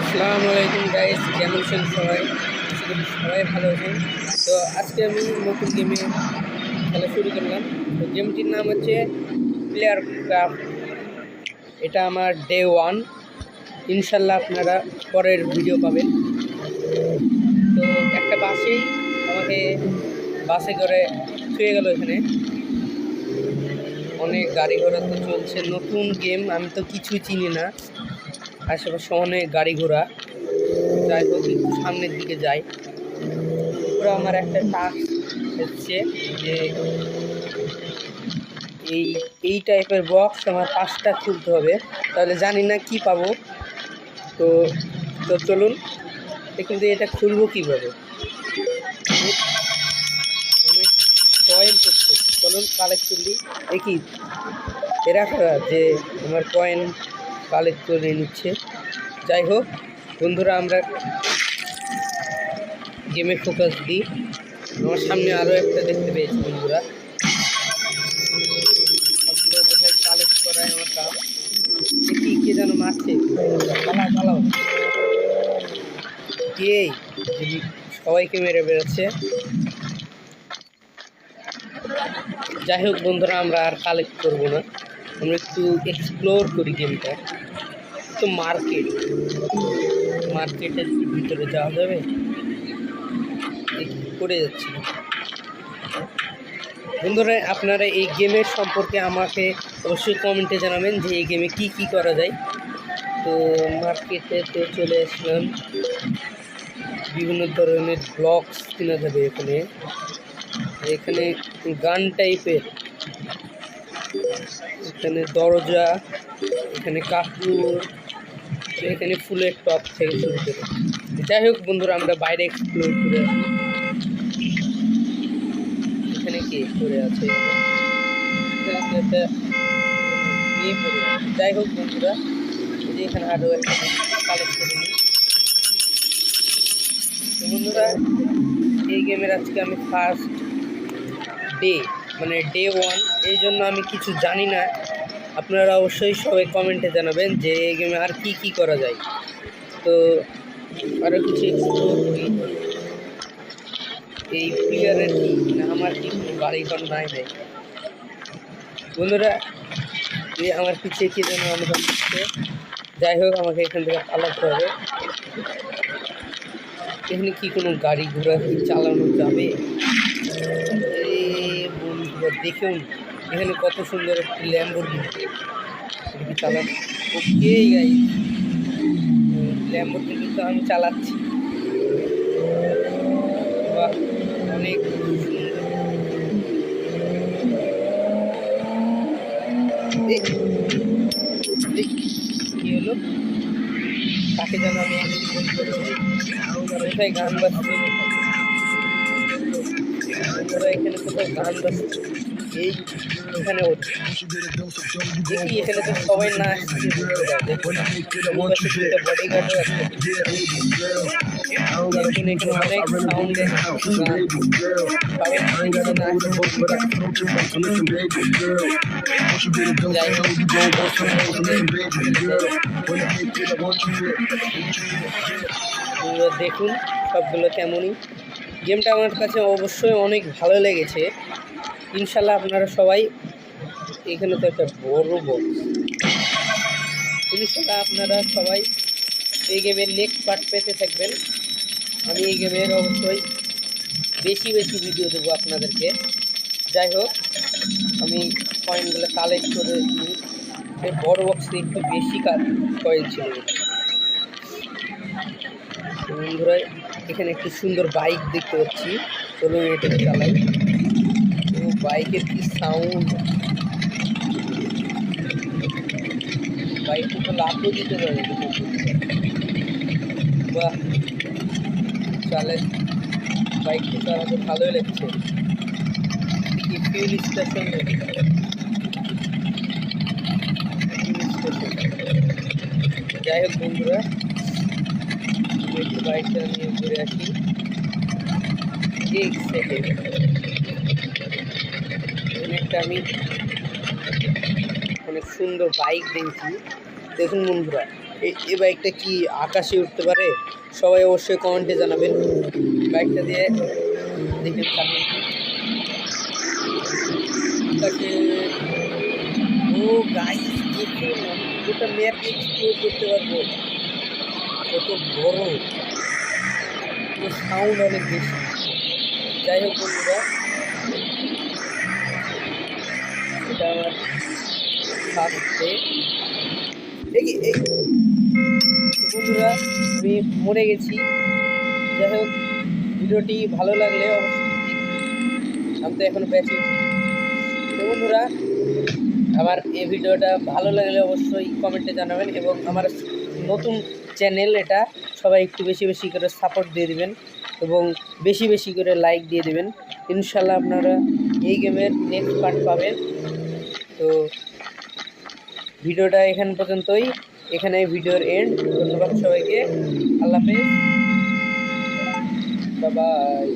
আসসালামু আলাইকুম গাইস, কেমন আছেন সবাই? সবাই ভালো আছেন। তো আজকে আমি নতুন গেমে খেলা শুরু করলাম। তো গেমটির নাম হচ্ছে প্লেয়ার ক্রাফট। এটা আমার ডে 1। ইনশাল্লাহ আপনারা পরের ভিডিও পাবেন। তো একটা বাসে করে শুয়ে গেল। এখানে অনেক গাড়ি ঘোড়া তো চলছে, নতুন গেম, আমি তো কিছুই চিনি না। আশেপাশে অনেক গাড়ি ঘোড়া। যাই হোক, একটু সামনের দিকে যাই। পুরো আমার একটা টাস্ক হচ্ছে যে এই টাইপের বক্স আমার 5টা খুলতে হবে, তাহলে জানি না কি পাবো। তো তো চলুন, কিন্তু এটা খুলবো কীভাবে? অনেক কয়েন করছে, চলুন কালেক্ট করলি। দেখি এরা কারা যে আমার কয়েন কালেক্ট করে নিচ্ছে। যাই হোক বন্ধুরা, আমরা গেমে ফোকাস দিই। আমার সামনে আরও একটা দেখতে পেয়েছি বন্ধুরা। সবগুলো বোধহয় কালেক্ট করায় আমার কাজ। দেখি কে যেন মারছে। পালাও কে সবাইকে মেরে বেরোচ্ছে। যাই হোক বন্ধুরা, আমরা আর কালেক্ট করবো না, আমরা একটু এক্সপ্লোর করি গেমটা। তো মার্কেটের ভিতরে যাওয়া যাবে? করে যাচ্ছি বন্ধুরা। আপনারা এই গেমের সম্পর্কে আমাকে অবশ্যই কমেন্টে জানাবেন যে এই গেমে কি কি করা যায়। তো মার্কেটে তো চলে আসলাম। বিভিন্ন ধরনের ব্লকস কেনা যাবে এখানে গান টাইপের, এখানে দরজা, এখানে কাপড়, এখানে ফুলের টপ থেকে শুরু করে। যাই হোক বন্ধুরা, আমরা বাইরে এক্সপ্লোর করে আসি। এখানে কে পড়ে আছে? যাই হোক বন্ধুরা, এখানে আরও একটা কালেক্ট করে নিই। বন্ধুরা, এই গেমের আজকে আমি ফার্স্ট ডে, মানে ডে 1, এই জন্য আমি কিছু জানি না। আপনারা অবশ্যই সবাই কমেন্টে জানাবেন যে এই গেমে আর কি কি করা যায়। তো আরও কিছু এক্সপ্লোর করি। এই প্লেয়ারের কি না, আমার কি কোনো গাড়ি ঘর নাই বন্ধুরা। আমার পিছিয়ে কি যেন অনুভব করছে। যাই হোক, আমাকে এখান থেকে পালাতে হবে। এখানে কি কোনো গাড়ি ঘোড়া চালানো যাবে? বন্ধুরা দেখুন, এখানে কত সুন্দর একটি ল্যাম্বরগিনি চালানো। ওকে গাইস, ল্যাম্বরগিনি তো আমি চালাচ্ছি। বাহ, অনেক কি হলো? তাকে যেন আমি কোথায় গান বাজছে? এখানে কোথাও গান বাজছে? এখানে দেখি, এখানে তো সবাই না আসছে। বডিগার্ডও আছে। এখানে অনেক সাউন্ডে দেখুন সবগুলো কেমনই। গেমটা আমার কাছে অবশ্যই অনেক ভালো লেগেছে। ইনশাল্লাহ আপনারা সবাই, এখানে তো একটা বড় বক্স, ইনশাল্লাহ আপনারা সবাই এই গেমের নেক্সট পার্ট পেতে থাকবেন। আমি এই গেমের অবশ্যই বেশি ভিডিও দেবো আপনাদেরকে। যাই হোক, আমি কয়েনগুলো কালেক্ট করে নিই। এই বড় বক্সে একটু বেশি কয়েন ছিল বন্ধুরা। এখানে একটি সুন্দর বাইক দেখতে পাচ্ছি, চলুন এটাকে চালাই। ও বাইকের কি সাউন্ড! বাইকটা তো লাফও দিতে পারে। বাহ, বাইকটা চালাতে ভালোই লাগছে। ফিউল স্টেশন, যাই হোক বন্ধুরা, একটু বাইকটা নিয়ে ঘুরে আসি। এক সেকেন্ড, একটা আমি অনেক সুন্দর বাইক দেখছি। দেখুন বন্ধুরা, এই বাইকটা কি আকাশে উঠতে পারে? সবাই অবশ্যই কমেন্টে জানাবেন। বাইকটা দিয়ে দেখেন সামনে আকাশে। ও গাইস দেখুন, আমি গোটা ম্যাপ এক্সপ্লোর করতে পারবো, কত বড়, সাউন্ড অনেক বেশি। যাই হোক বন্ধুরা, এটা আমার ফার্স্ট ডে। বন্ধুরা আমি মরে গেছি। যাই হোক, ভিডিওটি ভালো লাগলে অবশ্যই, আমি তো এখনো বেঁচে। তো বন্ধুরা, আমার এই ভিডিওটা ভালো লাগলে অবশ্যই কমেন্টে জানাবেন এবং আমার নতুন চ্যানেল এটা, সবাই একটু বেশি বেশি করে সাপোর্ট দিয়ে দিবেন এবং বেশি বেশি করে লাইক দিয়ে দিবেন। ইনশাল্লাহ আপনারা এই গেমের নেক্সট পার্ট পাবেন। তো ভিডিওটা এখান পর্যন্তই, এখানে ভিডিওর এন্ড। ধন্যবাদ সবাইকে, আল্লাহ হাফেজ, বাই বাই।